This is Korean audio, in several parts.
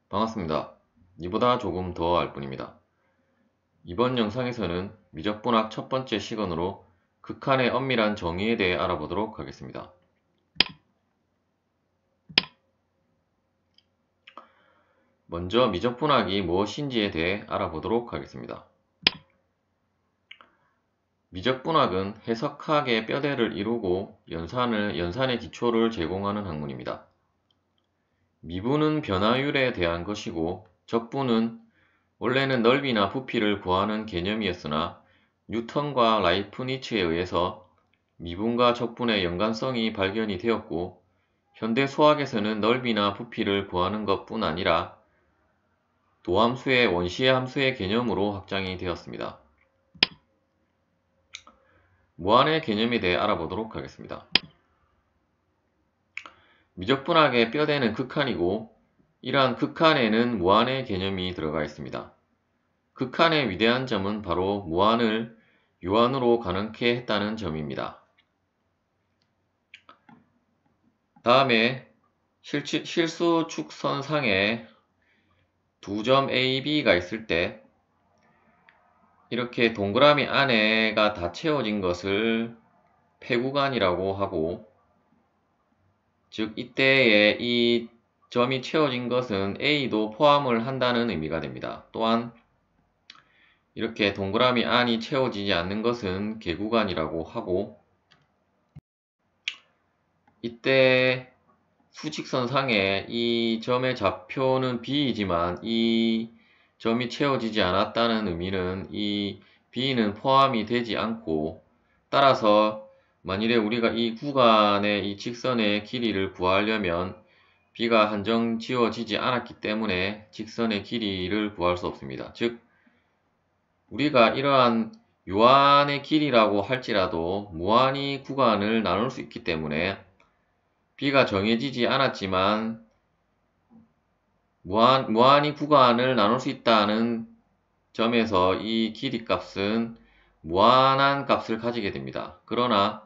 반갑습니다. 이보다 조금 더 알 뿐입니다. 이번 영상에서는 미적분학 첫 번째 시간으로 극한의 엄밀한 정의에 대해 알아보도록 하겠습니다. 먼저 미적분학이 무엇인지에 대해 알아보도록 하겠습니다. 미적분학은 해석학의 뼈대를 이루고 연산의 기초를 제공하는 학문입니다. 미분은 변화율에 대한 것이고 적분은 원래는 넓이나 부피를 구하는 개념이었으나 뉴턴과 라이프니츠에 의해서 미분과 적분의 연관성이 발견이 되었고 현대 수학에서는 넓이나 부피를 구하는 것뿐 아니라 도함수의 원시의 함수의 개념으로 확장이 되었습니다. 무한의 개념에 대해 알아보도록 하겠습니다. 미적분학의 뼈대는 극한이고 이러한 극한에는 무한의 개념이 들어가 있습니다. 극한의 위대한 점은 바로 무한을 유한으로 가능케 했다는 점입니다. 다음에 실수 축선상에 두 점 A, B가 있을 때 이렇게 동그라미 안에가 다 채워진 것을 폐구간이라고 하고, 즉 이때에 이 점이 채워진 것은 A도 포함을 한다는 의미가 됩니다. 또한 이렇게 동그라미 안이 채워지지 않는 것은 개구간이라고 하고, 이때 수직선상에 이 점의 좌표는 B이지만 이 점이 채워지지 않았다는 의미는 이 B는 포함이 되지 않고, 따라서 만일에 우리가 이 구간의 이 직선의 길이를 구하려면 B가 한정 지워지지 않았기 때문에 직선의 길이를 구할 수 없습니다. 즉 우리가 이러한 유한의 길이라고 할지라도 무한히 구간을 나눌 수 있기 때문에 B가 정해지지 않았지만 무한히 구간을 나눌 수 있다는 점에서 이 길이 값은 무한한 값을 가지게 됩니다. 그러나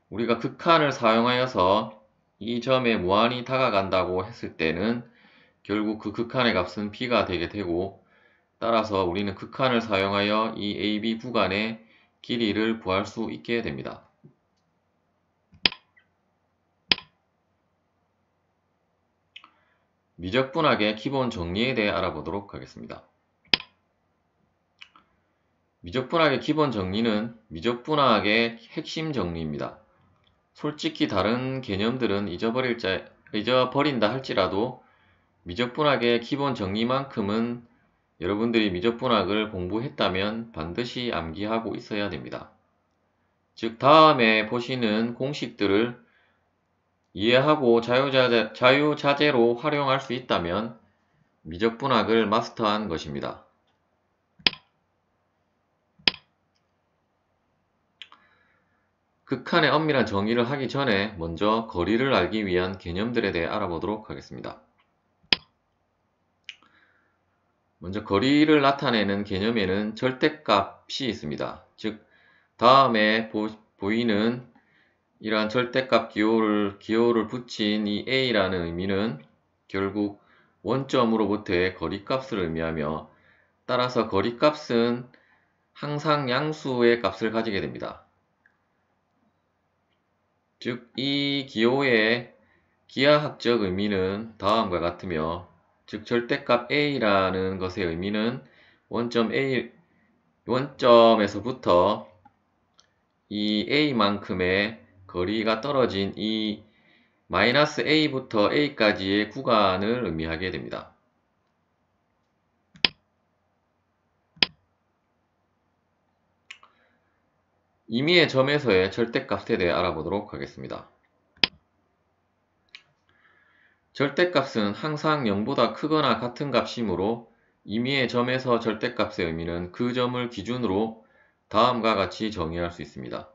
우리가 극한을 사용하여서 이 점에 무한히 다가간다고 했을 때는 결국 그 극한의 값은 B가 되게 되고, 따라서 우리는 극한을 사용하여 이 AB 구간의 길이를 구할 수 있게 됩니다. 미적분학의 기본 정리에 대해 알아보도록 하겠습니다. 미적분학의 기본 정리는 미적분학의 핵심 정리입니다. 솔직히 다른 개념들은 잊어버린다 할지라도 미적분학의 기본 정리만큼은 여러분들이 미적분학을 공부했다면 반드시 암기하고 있어야 됩니다. 즉 다음에 보시는 공식들을 이해하고 자유자재로 활용할 수 있다면 미적분학을 마스터한 것입니다. 극한의 엄밀한 정의를 하기 전에 먼저 거리를 알기 위한 개념들에 대해 알아보도록 하겠습니다. 먼저 거리를 나타내는 개념에는 절대값이 있습니다. 즉 다음에 보이는 이러한 절대값 기호를 붙인 이 A라는 의미는 결국 원점으로부터의 거리값을 의미하며, 따라서 거리값은 항상 양수의 값을 가지게 됩니다. 즉 이 기호의 기하학적 의미는 다음과 같으며, 즉 절대값 A라는 것의 의미는 원점에서부터 이 A만큼의 거리가 떨어진 이 -A부터 A까지의 구간을 의미하게 됩니다. 임의의 점에서의 절대값에 대해 알아보도록 하겠습니다. 절대값은 항상 0보다 크거나 같은 값이므로 임의의 점에서 절대값의 의미는 그 점을 기준으로 다음과 같이 정의할 수 있습니다.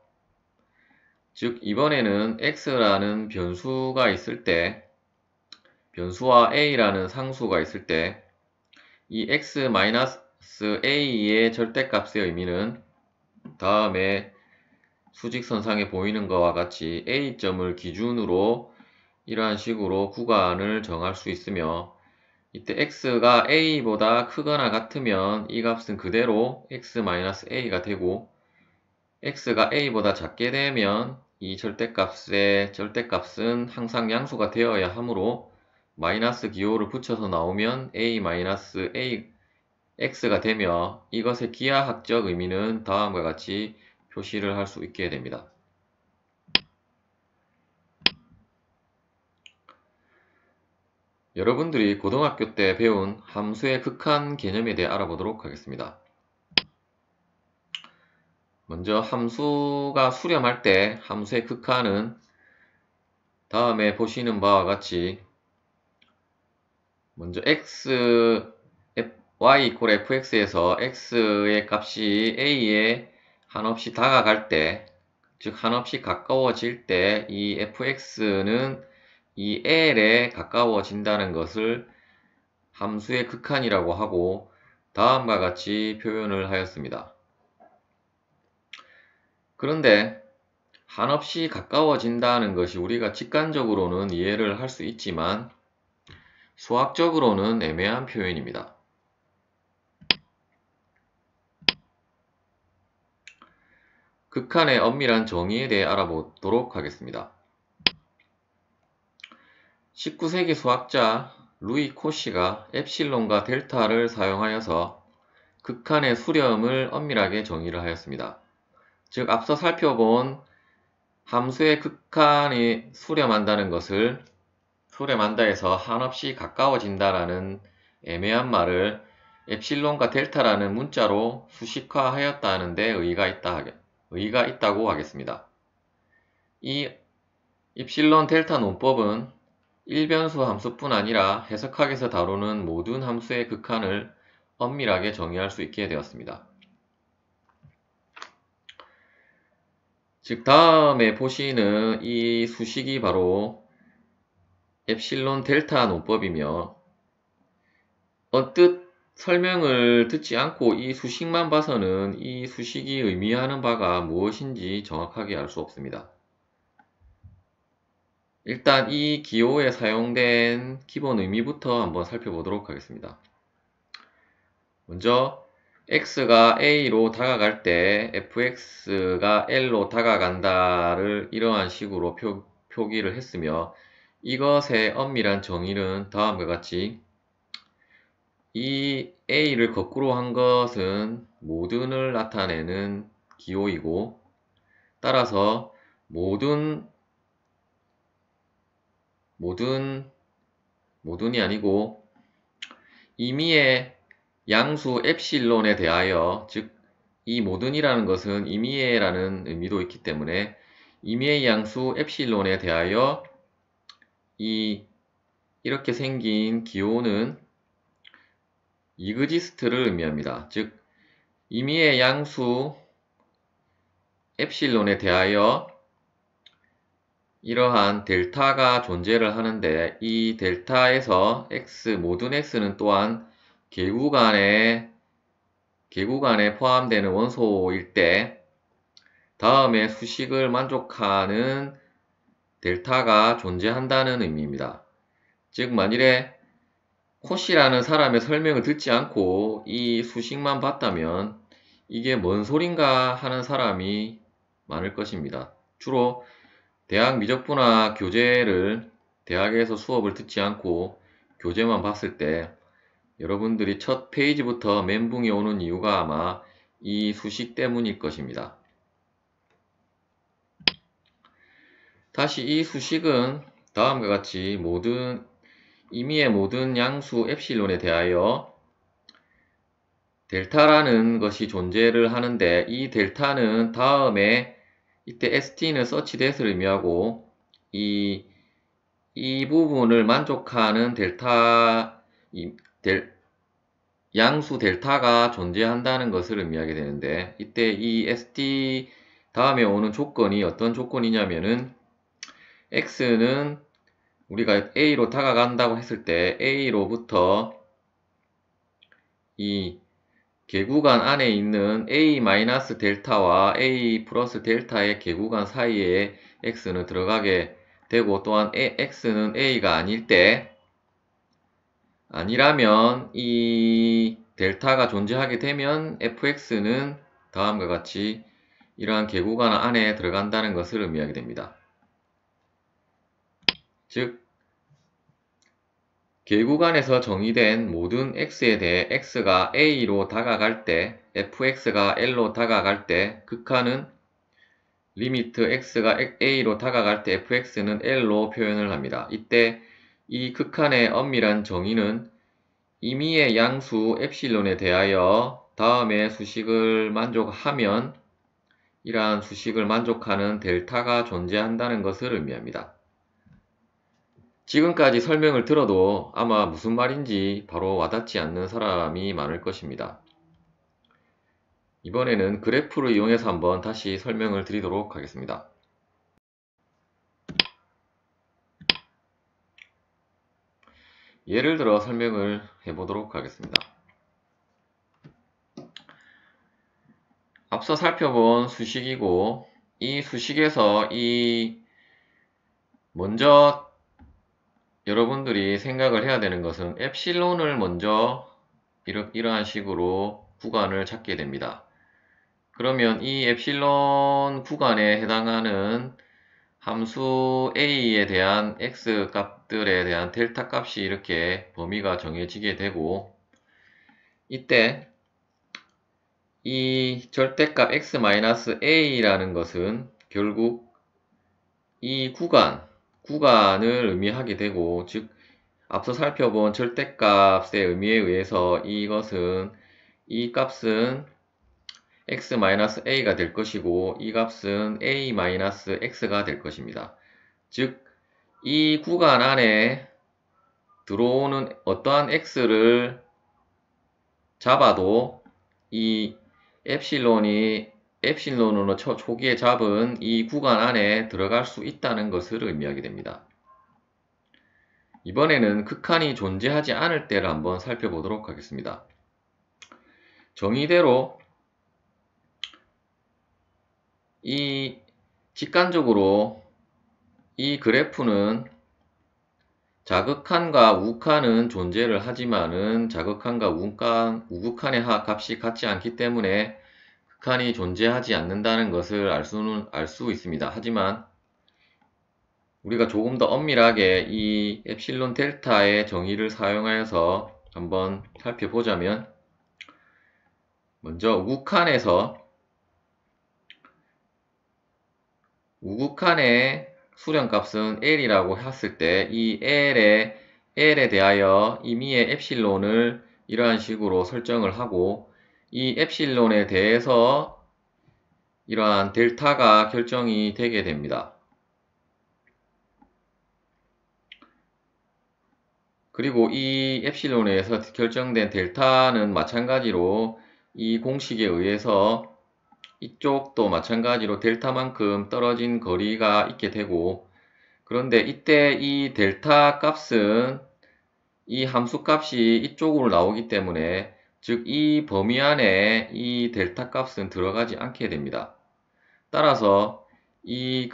즉 이번에는 x라는 변수가 있을 때, 변수와 a라는 상수가 있을 때 이 x-a의 절대값의 의미는 다음에 수직선상에 보이는 것과 같이 a점을 기준으로 이러한 식으로 구간을 정할 수 있으며, 이때 x가 a보다 크거나 같으면 이 값은 그대로 x-a가 되고 x가 a보다 작게 되면 이 절대값의 절대값은 항상 양수가 되어야 하므로 마이너스 기호를 붙여서 나오면 a-a x가 되며 이것의 기하학적 의미는 다음과 같이 표시를 할 수 있게 됩니다. 여러분들이 고등학교 때 배운 함수의 극한 개념에 대해 알아보도록 하겠습니다. 먼저 함수가 수렴할 때 함수의 극한은 다음에 보시는 바와 같이 먼저 y 이퀄 fx에서 x의 값이 a에 한없이 다가갈 때, 즉 한없이 가까워질 때 이 fx는 이 l에 가까워진다는 것을 함수의 극한이라고 하고 다음과 같이 표현을 하였습니다. 그런데 한없이 가까워진다는 것이 우리가 직관적으로는 이해를 할 수 있지만 수학적으로는 애매한 표현입니다. 극한의 엄밀한 정의에 대해 알아보도록 하겠습니다. 19세기 수학자 루이 코시가 엡실론과 델타를 사용하여서 극한의 수렴을 엄밀하게 정의를 하였습니다. 즉 앞서 살펴본 함수의 극한이 수렴한다는 것을 수렴한다에서 한없이 가까워진다라는 애매한 말을 엡실론과 델타라는 문자로 수식화하였다는 데 의의가 있다고 하겠습니다. 이 입실론 델타 논법은 일변수 함수뿐 아니라 해석학에서 다루는 모든 함수의 극한을 엄밀하게 정의할 수 있게 되었습니다. 즉 다음에 보시는 이 수식이 바로 엡실론 델타 논법이며 언뜻 설명을 듣지 않고 이 수식만 봐서는 이 수식이 의미하는 바가 무엇인지 정확하게 알 수 없습니다. 일단 이 기호에 사용된 기본 의미부터 한번 살펴보도록 하겠습니다. 먼저 x가 a로 다가갈 때 fx가 l로 다가간다를 이러한 식으로 표기를 했으며 이것의 엄밀한 정의는 다음과 같이 이 a를 거꾸로 한 것은 모든을 나타내는 기호이고 따라서 모든이 아니고 임의의 양수 엡실론에 대하여 즉 이 모든이라는 것은 임의라는 의미도 있기 때문에 임의의 양수 엡실론에 대하여 이렇게 생긴 기호는 이그지스트를 의미합니다. 즉 임의의 양수 엡실론에 대하여 이러한 델타가 존재를 하는데 이 델타에서 모든 x는 또한 계구간에 포함되는 원소일 때 다음에 수식을 만족하는 델타가 존재한다는 의미입니다. 즉 만일에 코시라는 사람의 설명을 듣지 않고 이 수식만 봤다면 이게 뭔 소린가 하는 사람이 많을 것입니다. 주로 대학 미적분학 교재를 대학에서 수업을 듣지 않고 교재만 봤을 때 여러분들이 첫 페이지부터 멘붕이 오는 이유가 아마 이 수식 때문일 것입니다. 다시 이 수식은 다음과 같이 임의의 모든 양수 엡실론에 대하여 델타라는 것이 존재를 하는데 이 델타는 다음에 이때 st는 search that을 의미하고 이 부분을 만족하는 양수 델타가 존재한다는 것을 의미하게 되는데 이때 이 st 다음에 오는 조건이 어떤 조건이냐면은 x는 우리가 a로 다가간다고 했을 때 a로부터 이 계구간 안에 있는 a-델타와 a 플러스 델타의 계구간 사이에 x는 들어가게 되고 또한 x는 a가 아닐 때 아니라면 이 델타가 존재하게 되면 fx는 다음과 같이 이러한 개구간 안에 들어간다는 것을 의미하게 됩니다. 즉 개구간에서 정의된 모든 x에 대해 x가 a로 다가갈 때 fx가 l로 다가갈 때 극한은 리미트 x가 a로 다가갈 때 fx는 l로 표현을 합니다. 이때 이 극한의 엄밀한 정의는 임의의 양수 엡실론에 대하여 다음의 수식을 만족하면 이러한 수식을 만족하는 델타가 존재한다는 것을 의미합니다. 지금까지 설명을 들어도 아마 무슨 말인지 바로 와닿지 않는 사람이 많을 것입니다. 이번에는 그래프를 이용해서 한번 다시 설명을 드리도록 하겠습니다. 예를 들어 설명을 해보도록 하겠습니다. 앞서 살펴본 수식이고 이 수식에서 먼저 여러분들이 생각을 해야 되는 것은 엡실론을 먼저 이러한 식으로 구간을 찾게 됩니다. 그러면 이 엡실론 구간에 해당하는 함수 a에 대한 x 값들에 대한 델타 값이 이렇게 범위가 정해지게 되고 이때 이 절대값 x-a라는 것은 결국 이 구간을 의미하게 되고 즉 앞서 살펴본 절대값의 의미에 의해서 이것은 이 값은 x-a가 될 것이고 이 값은 a-x가 될 것입니다. 즉 이 구간 안에 들어오는 어떠한 x를 잡아도 이 엡실론으로 초기에 잡은 이 구간 안에 들어갈 수 있다는 것을 의미하게 됩니다. 이번에는 극한이 존재하지 않을 때를 한번 살펴보도록 하겠습니다. 정의대로 이 직관적으로 이 그래프는 자극한과 우극한은 존재를 하지만은 자극한과 우극한의 값이 같지 않기 때문에 극한이 존재하지 않는다는 것을 알 수 있습니다. 하지만 우리가 조금 더 엄밀하게 이 엡실론 델타의 정의를 사용하여서 한번 살펴보자면 먼저 우극한의 수렴값은 L이라고 했을 때 이 L에 대하여 임의의 엡실론을 이러한 식으로 설정을 하고 이 엡실론에 대해서 이러한 델타가 결정이 되게 됩니다. 그리고 이 엡실론에서 결정된 델타는 마찬가지로 이 공식에 의해서 이쪽도 마찬가지로 델타만큼 떨어진 거리가 있게 되고 그런데 이때 이 델타 값은 이 함수 값이 이쪽으로 나오기 때문에 즉 이 범위 안에 이 델타 값은 들어가지 않게 됩니다. 따라서 이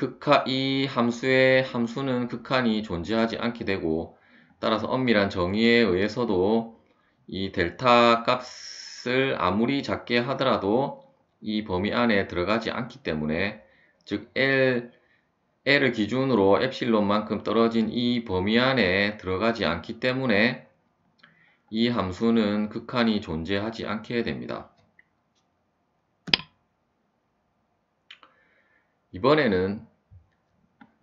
함수는 극한이 존재하지 않게 되고 따라서 엄밀한 정의에 의해서도 이 델타 값을 아무리 작게 하더라도 이 범위 안에 들어가지 않기 때문에 즉 L을 기준으로 엡실론만큼 떨어진 이 범위 안에 들어가지 않기 때문에 이 함수는 극한이 존재하지 않게 됩니다. 이번에는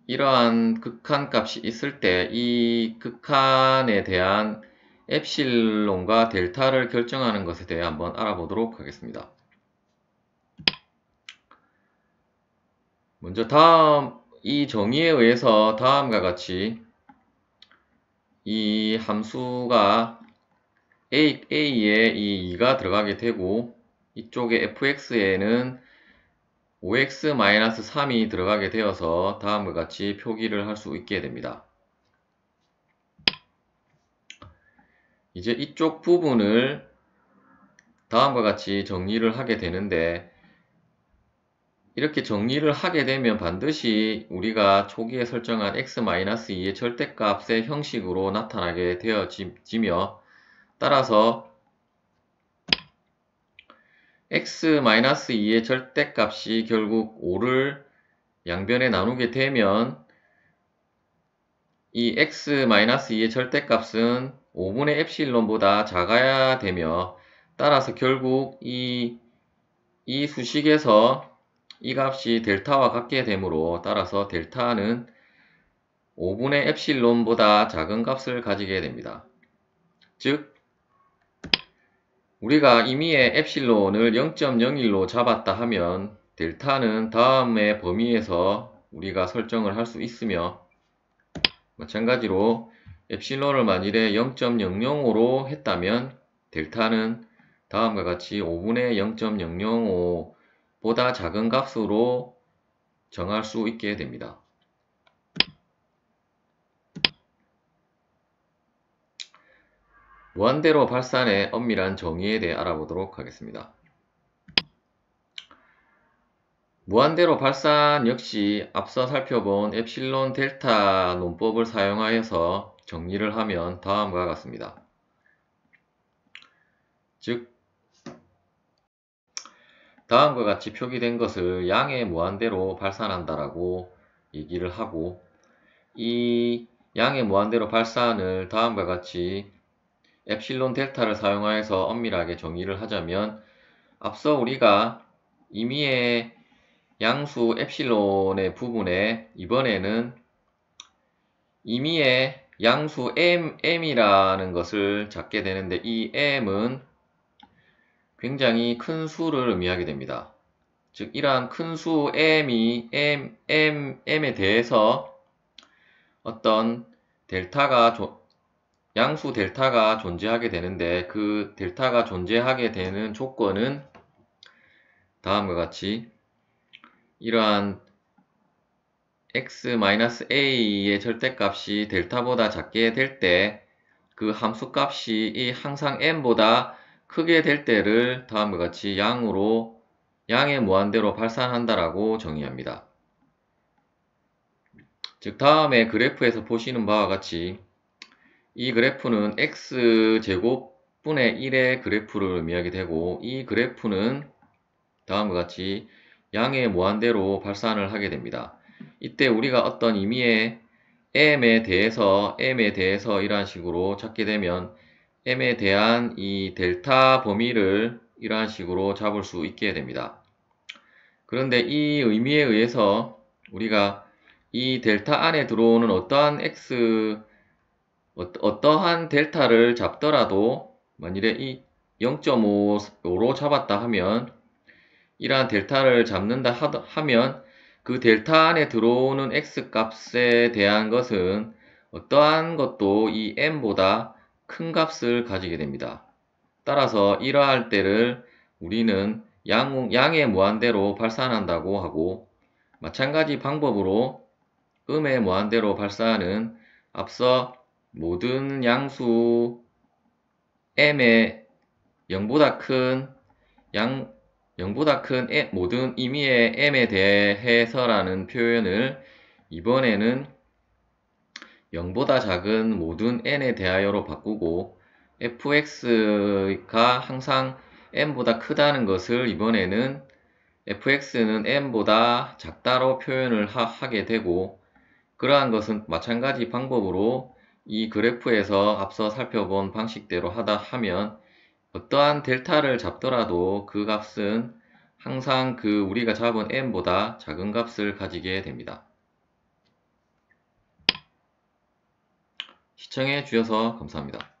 이러한 극한 값이 있을 때 이 극한에 대한 엡실론과 델타를 결정하는 것에 대해 한번 알아보도록 하겠습니다. 먼저 이 정의에 의해서 다음과 같이 이 함수가 a에 이 2가 들어가게 되고 이쪽에 fx에는 5x-3이 들어가게 되어서 다음과 같이 표기를 할 수 있게 됩니다. 이제 이쪽 부분을 다음과 같이 정리를 하게 되는데 이렇게 정리를 하게 되면 반드시 우리가 초기에 설정한 x-2의 절대값의 형식으로 나타나게 되어지며 따라서 x-2의 절대값이 결국 5를 양변에 나누게 되면 이 x-2의 절대값은 5분의 엡실론보다 작아야 되며, 따라서 결국 이 수식에서 이 값이 델타와 같게 되므로, 따라서 델타는 5분의 엡실론보다 작은 값을 가지게 됩니다. 즉 우리가 임의의 엡실론을 0.01로 잡았다 하면 델타는 다음의 범위에서 우리가 설정을 할 수 있으며, 마찬가지로 엡실론을 만일에 0.005로 했다면 델타는 다음과 같이 5분의 0.005보다 작은 값으로 정할 수 있게 됩니다. 무한대로 발산의 엄밀한 정의에 대해 알아보도록 하겠습니다. 무한대로 발산 역시 앞서 살펴본 엡실론 델타 논법을 사용하여서 정리를 하면 다음과 같습니다. 즉 다음과 같이 표기된 것을 양의 무한대로 발산한다라고 얘기를 하고, 이 양의 무한대로 발산을 다음과 같이 엡실론 델타를 사용하여서 엄밀하게 정의를 하자면, 앞서 우리가 임의의 양수 엡실론의 부분에 이번에는 임의의 양수 m이라는 것을 잡게 되는데, 이 m은 굉장히 큰 수를 의미하게 됩니다. 즉 이러한 큰 수 m에 대해서 어떤 양수 델타가 존재하게 되는데, 그 델타가 존재하게 되는 조건은 다음과 같이 이러한 x-a의 절대값이 델타보다 작게 될 때 그 함수값이 항상 m보다 크게 될 때를 다음과 같이 양의 무한대로 발산한다라고 정의합니다. 즉 다음에 그래프에서 보시는 바와 같이 이 그래프는 x제곱분의 1의 그래프를 의미하게 되고, 이 그래프는 다음과 같이 양의 무한대로 발산을 하게 됩니다. 이때 우리가 어떤 임의의 m에 대해서 이러한 식으로 찾게 되면 m에 대한 이 델타 범위를 이러한 식으로 잡을 수 있게 됩니다. 그런데 이 의미에 의해서 우리가 이 델타 안에 들어오는 어떠한 델타를 잡더라도 만일에 이 0.5로 잡았다 하면, 이러한 델타를 잡는다 하면 그 델타 안에 들어오는 x 값에 대한 것은 어떠한 것도 이 m보다 큰 값을 가지게 됩니다. 따라서 이러할 때를 우리는 양의 무한대로 발산한다고 하고, 마찬가지 방법으로 음의 무한대로 발산은 앞서 모든 양수 m의 0보다 큰 모든 임의의 m에 대해서라는 표현을 이번에는 0보다 작은 모든 n에 대하여로 바꾸고, fx가 항상 m보다 크다는 것을 이번에는 fx는 m보다 작다로 표현을 하게 되고, 그러한 것은 마찬가지 방법으로 이 그래프에서 앞서 살펴본 방식대로 하면 어떠한 델타를 잡더라도 그 값은 항상 우리가 잡은 m보다 작은 값을 가지게 됩니다. 시청해 주셔서 감사합니다.